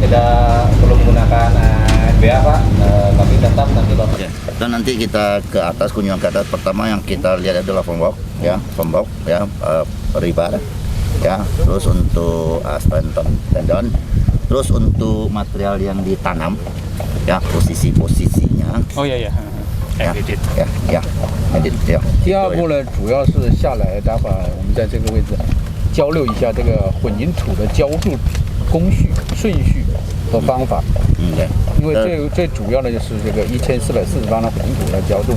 tidak perlu menggunakan NBA Pak, tapi tetap nanti Bapak. Oke. Dan nanti kita ke atas, kunjungan ke atas. Pertama yang kita lihat adalah foam box ya, rebar ya. Terus untuk tendon, terus untuk material yang ditanam ya, posisinya. Oh iya. Edit. edit 第二步呢，主要是下来，待会儿我们在这个位置交流一下这个混凝土的浇筑工序、顺序和方法。对。因为最主要的就是这个1440方的混凝土的浇筑，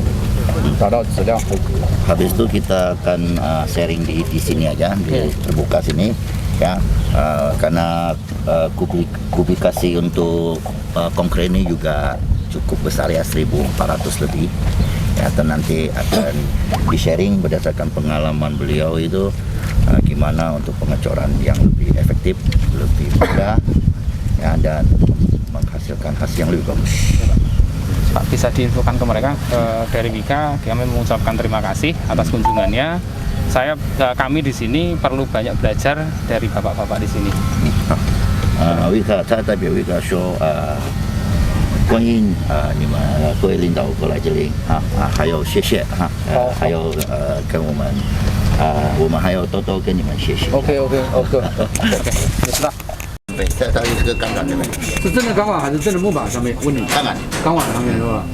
达到质量合格。 Habis itu kita akan sharing di sini aja, di terbuka sini ya, karena kubikasi untuk konkret ini juga cukup besar ya, 1400 lebih ya. Dan nanti akan di sharing berdasarkan pengalaman beliau itu gimana untuk pengecoran yang lebih efektif, lebih mudah ya, dan menghasilkan hasil yang lebih bagus. Pak, bisa diinfokan ke mereka dari Wika, kami mengucapkan terima kasih atas kunjungannya. Kami di sini perlu banyak belajar dari bapak-bapak di sini. Wika， 他代表Wika说，欢迎你们各位领导过来这里还有谢谢还有跟我们还有多多跟你们谢谢。OK， 我知道。 它是个钢管对不对？是真的钢管还是真的木板上面？问你。钢管上面是吧？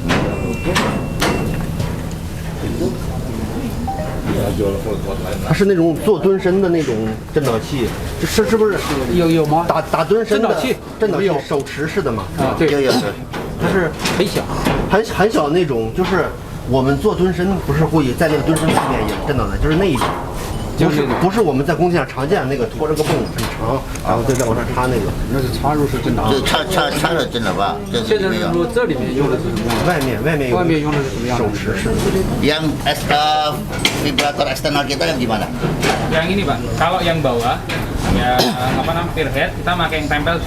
它是那种做蹲身的那种震导器，是不是？有吗？打蹲身的震导器手持式的嘛？啊，对，有。它是很小，很小的那种，就是我们做蹲身不是会在那个蹲身上面也震导的，就是那一种。 不是我们在工地上常见的那个拖着个泵很长，然后再往上插那个，那是插入式震导。就插的震导吧。现在是说这里面用的是什么样？外面用的是什么样？手持式的。Yang vibrator eksternal kita yang di mana? Yang ini Pak, kalau yang bawah, ya spearhead kita pakai yang tempel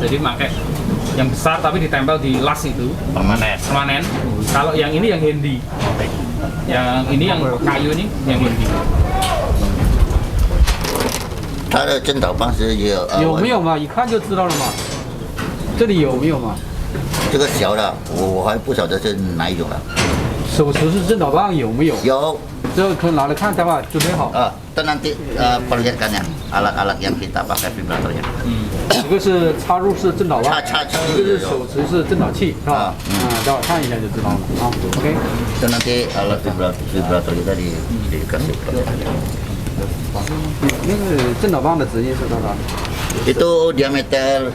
jadi pakai yang besar tapi ditempel di las itu permanen. Kalau yang ini yang handy. Yang ini yang kayu ini yang handy. 它的震导方式也有没有嘛？一看就知道了嘛。这里有没有嘛？这个小的我还不晓得是哪一种了。手持式震导棒有没有？有。这可以拿来看，待会儿准备好。itu nanti perlihatkannya alat-alat yang kita pakai vibratornya. 一个是插入式震导棒，一个是手持式震导器，是吧？待会儿看一下就知道了啊。OK。 Itu nanti alat vibrator kita dikasih. 那个震导棒的直径是多少？ Itu diameter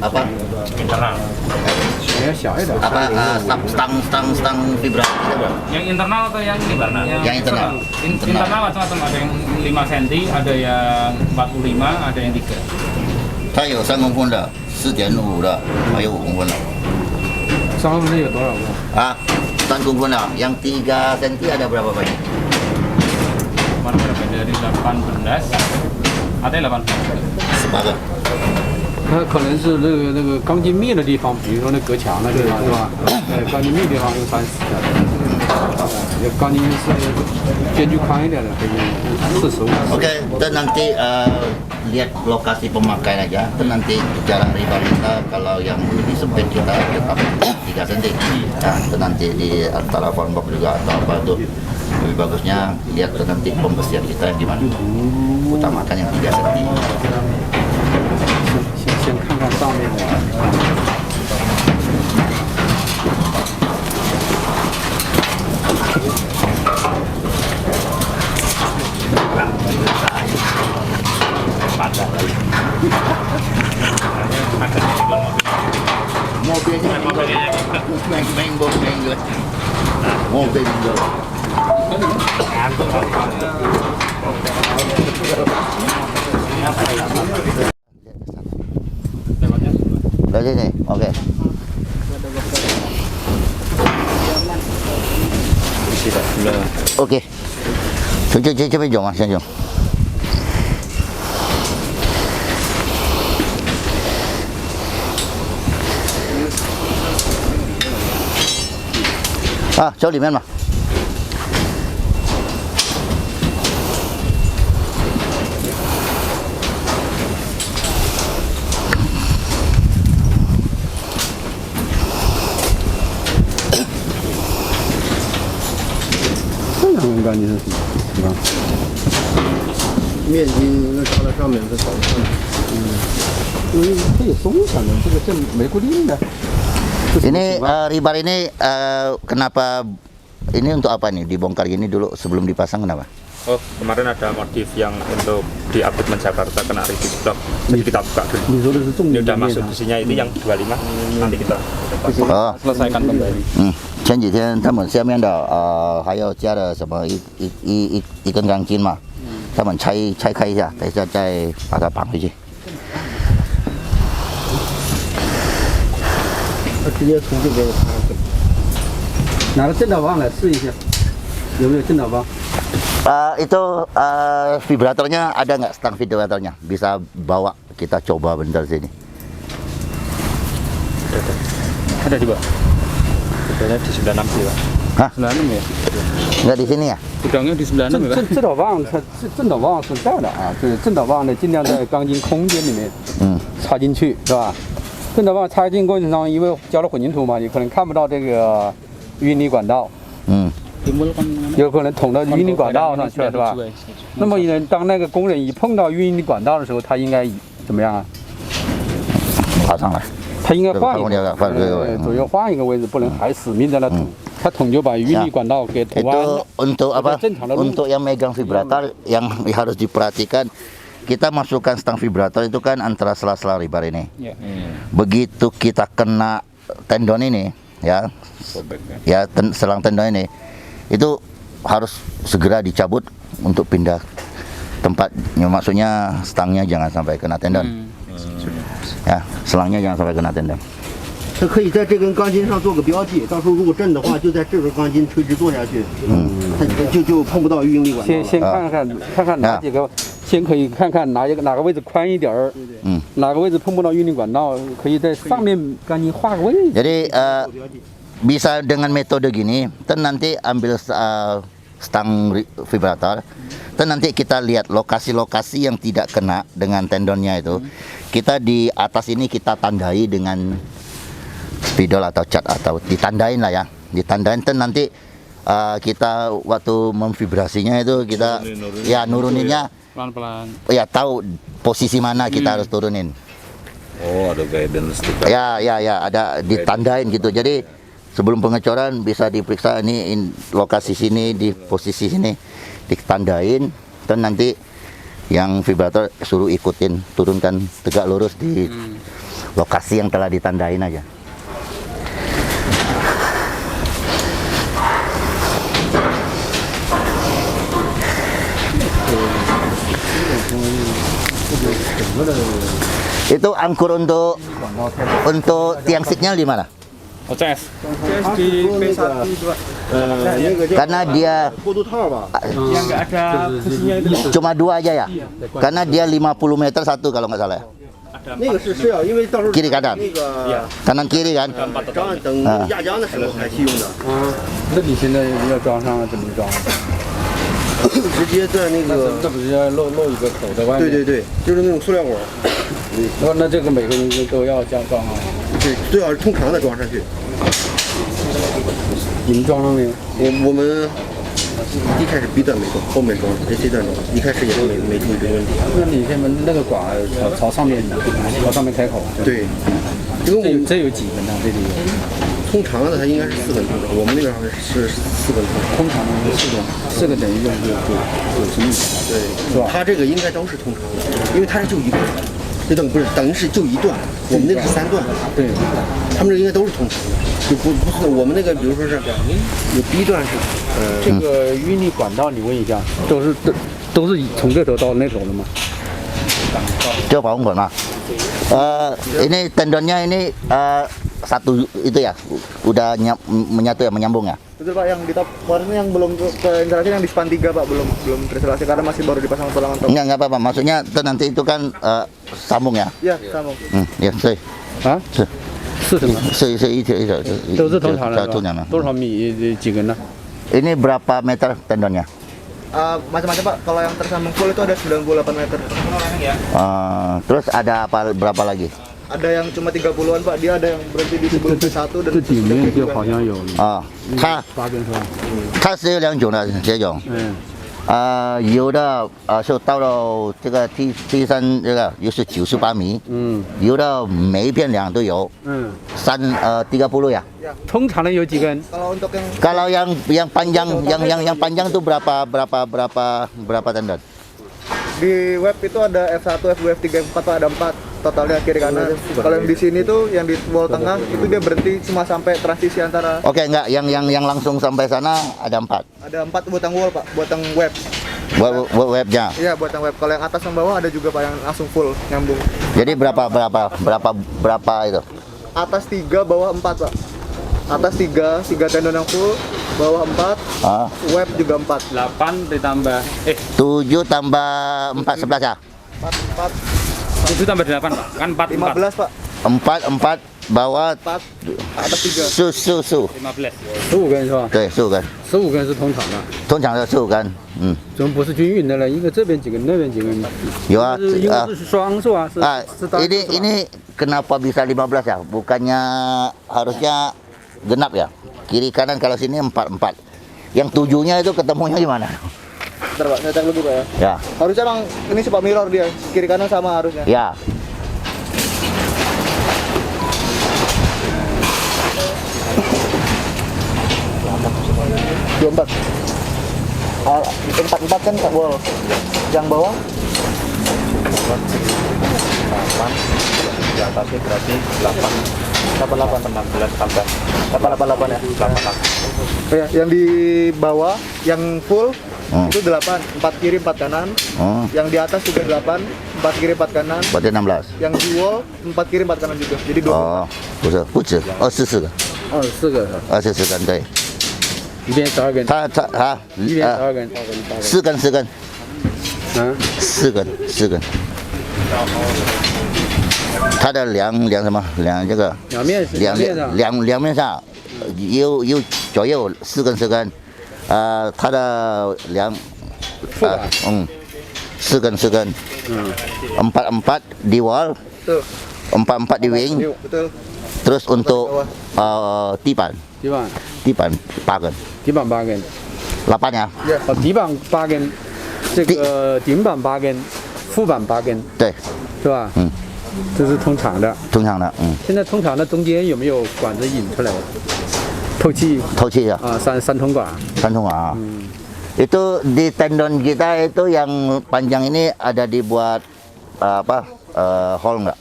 apa? Internal. 要小一点。 stang vibrator kita berapa? Yang internal atau yang ini Pak? Yang internal. Internal macam-macam, ada yang 5 cm, ada yang 45, ada yang 3. 它有3公分的、4.5的，还有5公分的。 3公分有多少个？3公分的，yang 3 cm ada berapa banyak? Kemarin berapa? Dari 18, ada 18. 8个。 它可能是那个钢筋密的地方，比如说那隔墙的地方，是吧？钢筋密地方用30的，钢筋是间距宽一点的，可以45。Oke, dan nanti lihat lokasi pemakaian aja. Dan nanti jarak ribar kita kalau yang lebih sempit kita tetap 3 cm. Nah, itu nanti di antara formbox juga atau apa tuh lebih bagusnya lihat nanti pembersihan kita yang gimana. Utamakan yang 3 cm. 先看看上面的。Dari sini, oke. Oke. Coba jom mas, jom. Chỗ里面嘛。很干净的地方。面筋那插在上面，再绑上面。因为可以松散的，这没固定的。 Ini rebar ini kenapa ini untuk apa nih dibongkar gini dulu sebelum dipasang kenapa? Oh, kemarin ada modif yang untuk di abutmen Jakarta kena revisi blok. Jadi kita buka dulu. Ini udah masuk besinya itu yang 25. Nanti kita 哦， selesaikan kembali. 前几天他们下面的还要加了什么一根钢筋嘛，他们拆开一下，等一下再把它绑回去。他直接从这边插上去。拿个震导棒来试一下，有没有震导棒？ Itu vibratornya ada nggak stang vibratornya? Bisa bawa kita coba bentar sini. Ada di bawah. Gudangnya di 96 sih, Pak. Hah? 96 ya? Nggak di sini ya? Gudangnya di 96 ya, Pak. 震导棒它震导棒是在的啊，这震导棒呢尽量在钢筋空间里面插进去，是吧？震导棒插进过程中，因为浇了混凝土嘛，你可能看不到这个运力管道，有可能捅到运力管道上去了，是吧？那么呢，当那个工人一碰到运力管道的时候，他应该怎么样啊？爬上来。他应该换一个，换这个位左右换一个位置，不能还死命在那捅。他捅就把运力管道给捅弯 Itu 了。 untuk apa? 正常的路。 Untuk yang megang vibrator yang harus diperhatikan, kita masukkan stang vibrator itu kan antara sela-sela rebar ini. Ya. Begitu kita kena tendon ini, ya, selang tendon ini, itu harus segera dicabut untuk pindah tempatnya. Maksudnya stangnya jangan sampai kena tendon. Ya, selangnya jangan sampai kena tendon. 它可以在这根钢筋上做个标记，到时候如果震的话，就在这根钢筋垂直做下去，它就碰不到运力管道了。先看哪几个，先可以看看哪个位置宽一点儿，哪个位置碰不到运力管道，可以在上面钢筋画个位置。 Jadi bisa dengan metode gini, nanti ambil stang vibrator, nanti kita lihat lokasi-lokasi yang tidak kena dengan tendonnya itu, kita di atas ini kita tandai dengan spidol atau cat atau ditandain lah ya, ditandain nanti kita waktu memvibrasinya itu kita ya nuruninnya Pelan-pelan. ya tahu posisi mana kita harus turunin. Oh, ada guidance juga. Ya, ada ditandain gitu. Jadi sebelum pengecoran bisa diperiksa ini lokasi sini di posisi sini ditandain, dan nanti yang vibrator suruh ikutin turunkan tegak lurus di lokasi yang telah ditandain aja. Itu angkur untuk tiang signal di mana? OCS. di P1 Karena dia 过渡套吧， Yang nggak ada besinya itu. cuma 2 aja ya. Karena dia 50 meter satu kalau nggak salah. 那个是要，因为到时候 Kiri kanan. 那个 Kanan kiri kan? 张岸等压浆的时候还去用的，那你现在要装上怎么装？直接在那个，这不是要露一个口在外面？对对对，就是那种塑料管，那这个每个人都要加装啊？对，最好是通常的装上去。你们装上没有？我们一开始 B 段没装，后面装的 C 段装，一开始也是没注意这个问题。那你现在那个管朝上面开口？对，因为我们这有几分呢？这里有。通常的它应该是4分通的，我们那边好像是4分通。通常的4个等于90米，对，是吧？它这个应该都是通常的，因为它是就一段，就等于是就一段，我们那个是3段，对，他们这应该都是通常的，就不是我们那个，比如说是有 B 段是，这个运力管道你问一下，都是从这头到那头的吗？ Coba Pak Unggun, ini tendonnya ini satu itu ya, udah menyatu ya, menyambung ya. Betul Pak, yang di top kemarin yang belum instalasi yang di span 3 Pak, belum terinstalasi karena masih baru dipasang tulangan top. Enggak apa-apa, maksudnya nanti itu kan sambung ya. Iya, sambung. Ya, 啊，是什么？是一条都是通常的通常的。多少米几根呢？ Ini berapa meter tendonnya? Macam-macam Pak, kalau yang tersambung full itu ada 98 meter. Terus ada berapa lagi? ada yang cuma 30-an Pak, dia ada yang berhenti di sebelum P1 dan 这里面就好像有啊，它8根是吧？它是有2种的这种。嗯，有的是到了这个 T3这个又是98米，有的每一片梁都有，30 ya. 通常的有几根？ kalau untuk yang Kalau yang panjang tuh berapa tendon? di web itu ada F1, F2, F3, F4 Pak, ada 4 totalnya kiri kanan. Kalau yang di sini tuh yang di wall tengah itu dia berhenti cuma sampai transisi antara Oke, enggak, yang langsung sampai sana ada 4. ada 4 buat yang wall Pak, buat yang web. Webnya. Iya, buat yang web. Kalau yang atas sama bawah ada juga Pak yang langsung full nyambung. Jadi berapa itu? Atas 3, bawah 4 Pak. Atas 3 tendon yang full, bawah 4, Ah, web juga 4. 8 ditambah 7 tambah 4 11 ya? 4, 7 tambah 8 Pak. Kan 4 15 Pak. 4 bawah 4, atas 3. 15 15. 15根是吧？对15根， 15根是通常的，通常是15根，怎么不是均匀的了？一个这边几根，那边几根？有啊因为是双是吧？是是单是吧 ini kenapa bisa 15 ya? Bukannya harusnya genap ya? Kiri kanan kalau sini 4. Yang 7-nya itu ketemunya gimana? Bentar Pak, saya cek dulu Pak ya. Ya, Harusnya emang ini sih Pak mirror dia, kiri kanan sama harusnya. ya. 24. 44 kan Pak wall. Yang bawah 8 di atasnya berarti 88. 16 tambah 88 ya. 88. Oh ya, yang di bawah yang full itu 8, 4 kiri 4 kanan. Yang di atas juga 8, 4 kiri 4 kanan. Berarti 16. Yang di wall 4 kiri 4 kanan juga. Jadi 20. Oh, 不止24个24个是吧？ ，24根对。一边12根，一边12根， 4根，嗯， 4根。它的梁什么？梁这个两面上两面上有左右4根，它的梁4根，4 di wall, Tuh. 4 di wing, Betul. terus untuk tiban 底板8根底板8根， ，8ya? 底板8根，这个顶板8根，副板8根，对，是吧？这是通常的。通常的，现在通常的中间有没有管子引出来？透气透气ya. 啊，三通管。 Kantung ah. Itu di tendon kita itu yang panjang ini ada dibuat hole nggak?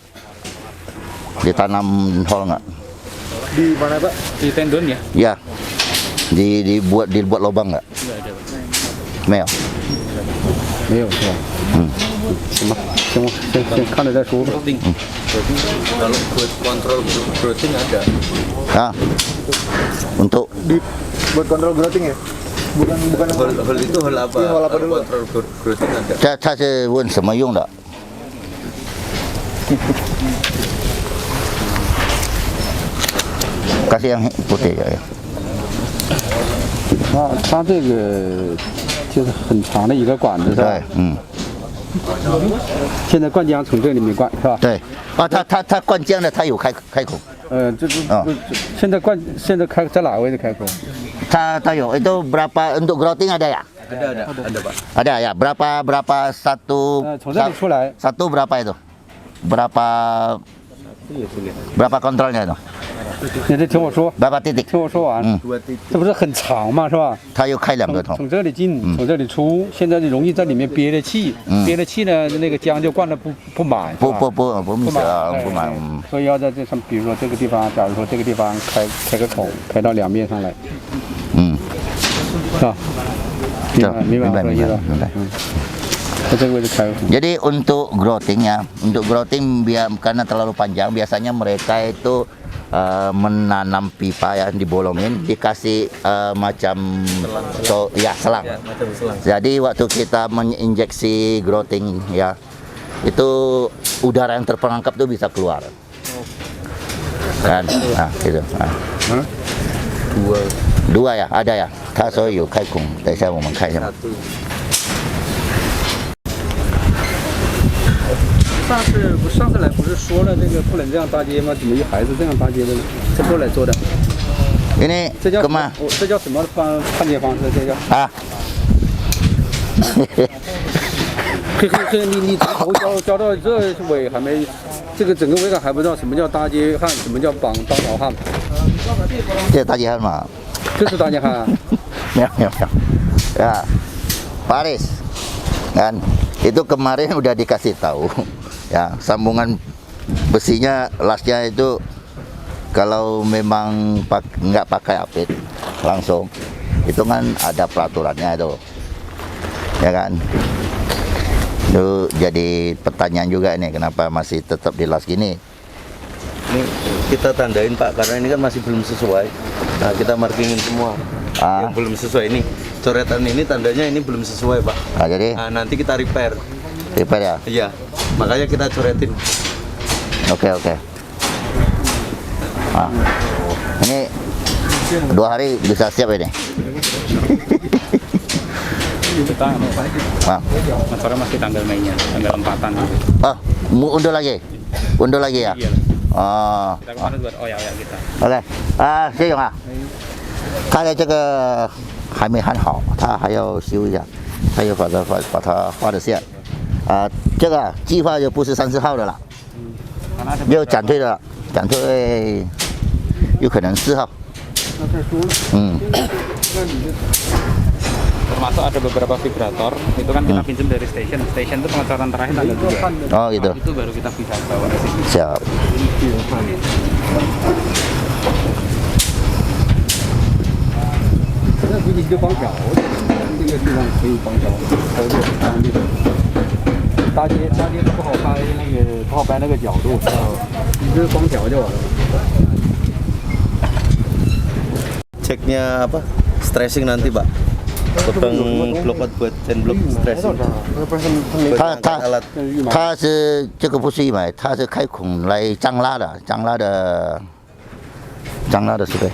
Ditanam hole nggak? Di mana Pak? Di tendon ya? Ya. Dibuat lubang nggak? Nggak ada. 没有。没有是吧？行吧，先看着再说吧。 Kalau buat kontrol growthing ada. Nah, untuk Buat kontrol growthing ya? Bukan Hal itu hal apa? Iya, hal apa dulu? Kontrol growthing ada. 它是问什么用的？kasih yang putih ya. 它这个就是很长的一个管子是吧对？，现在灌浆从这里面灌是吧？对。它灌浆的，它有开口。这现在开在哪个位置开口？ 它有itu berapa untuk growthing ada ya? Ada Pak. Ada ya. Berapa satu? 从这里出来， Satu berapa itu? Berapa kontrolnya itu? 你这听我说， Berapa titik? 听我说完，这不是很长吗？是吧？ 它又开2个头。从这里进，从这里出，现在容易在里面憋着气，憋着气呢，那个浆就灌的不满，是吧不密实啊，不满。所以要在这上，比如说这个地方，假如说这个地方开个口，开到两面上来，是吧？明白我的意思。在这个位置开个口。 Jadi untuk growthing karena terlalu panjang, biasanya mereka itu menanam pipa ya, dibolongin, dikasih macam selang. Jadi waktu kita menginjeksi growthing ya, itu udara yang terperangkap tuh bisa keluar. Kan, nah gitu. Nah. Dua ya, ada ya. 它说有开孔，等一下我们看一下。上次来不是说了这个不能这样搭接吗？怎么还是这样搭接的呢？这不是来做的， Ini 这叫什么 kemana？？这叫什么判决方式？这叫 啊，这你头交到这尾还没，这个整个尾杆还不知道什么叫搭接焊，什么叫绑倒焊， 这tagihan mah. 这是搭接焊啊。 Ya. Ya, Paris, kan? Itu kemarin udah dikasih tahu, ya sambungan besinya lasnya itu kalau memang nggak pakai apit langsung, itu kan ada peraturannya itu, ya kan? Itu jadi pertanyaan juga ini kenapa masih tetap di las gini? Ini kita tandain Pak, karena ini kan masih belum sesuai. Nah kita markingin semua yang belum sesuai ini. Coretan ini tandanya ini belum sesuai Pak. Nah, jadi Nah nanti kita repair. ya. Iya, makanya kita coretin. Oke. Nah, ini 2 hari bisa siap ini. Kita Nah. sore masih tanggal Mei-nya, tanggal 4-an gitu. Oh, mau undur lagi ya? Iya. Oh, Kita kemarin buat oya kita. OK，谢勇啊，他的这个还没焊好，他还要修一下，他要把它画的线。这个计划就不是30号的了， Karena ada 又减退的了，减退有可能4号。termasuk ada beberapa vibrator itu kan kita pinjam dari station itu pengecoran terakhir tanggal 3. Oh gitu. Itu baru kita bisa bawa ke sini. Siap. 那估计一个绑脚，这个地方可以绑脚，头就当地搭接不好掰那个角度，一个绑脚就完了。 Ceknya apa? Stressing nanti Pak. Potong blok buat chain block stressing. 它是这个不是一买，它是开孔来张拉的设备。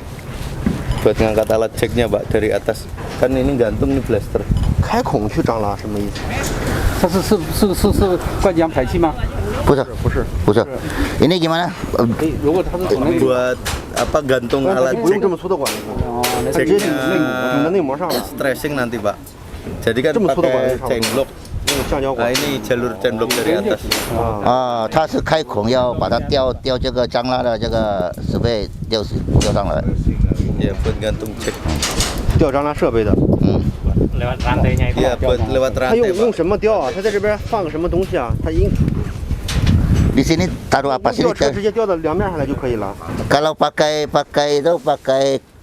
Buat ngangkat alat ceknya Pak dari atas. Kan ini gantung nih blaster. 开孔去张拉什么意思？它是灌浆排气吗？不是，ini gimana？ 如果它是从那个 Buat apa gantung alat 不用 cek 这么粗的管子， ceknya 直接拧在内膜上了， stressing nanti Pak. Jadi kan 这么粗的管 pakai 子上 chain block. 那种橡胶 Nah 管。 ini jalur chain block dari atas. 它是开孔要把它吊这个张拉的这个设备吊上来。 Ya buat gantung cek. 吊张拉设备的， Lewat rantainya itu. Iya buat lewat 它 rantai 用 Pak. 什么吊啊？它在这边放个什么东西啊？它应 Di sini taruh apa sih? 吊车直接吊到两面上来就可以了。 Kalau pakai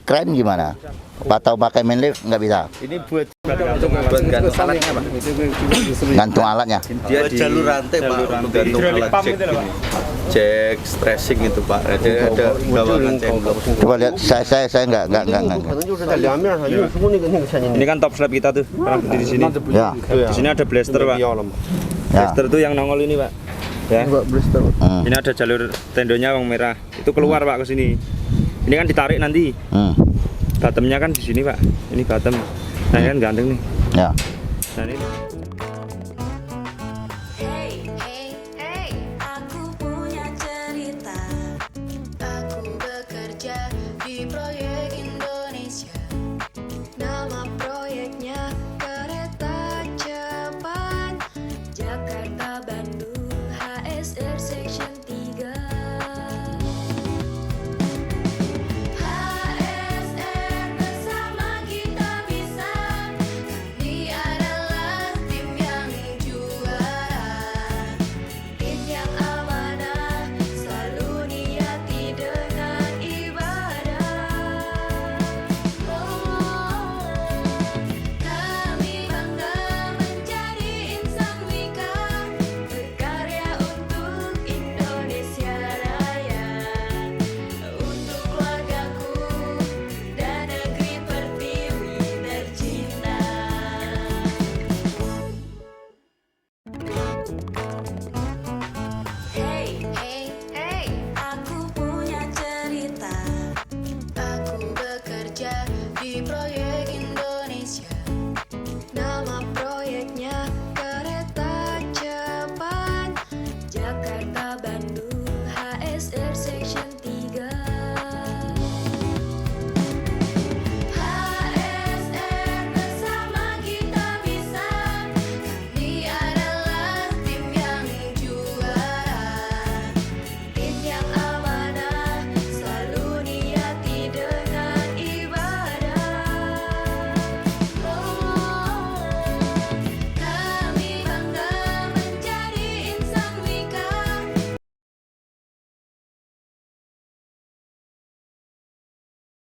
kren gimana? Atau pakai manlift nggak bisa? Ini buat gantung alatnya Pak. Gantung alatnya. Dia di jalur rantai Pak untuk gantung alat cek ini. Cek stressing itu Pak. Ada gawangan chain block. Coba lihat, saya nggak. 可能就是在两面上运输那个嵌进 Ini 去。 kan top slab kita tuh, orang berdiri di sini. Ya, 对啊 Di，sini ada blaster 必 Pak. 要了嘛？ ya. Blaster tuh yang nongol ini Pak. Ya. Ini ada jalur tendonya yang merah. Itu keluar Pak ke sini. Ini kan ditarik nanti. Bottomnya kan di sini Pak. Ini bottom. Nah ini kan ganteng nih. Ya. Nah ini.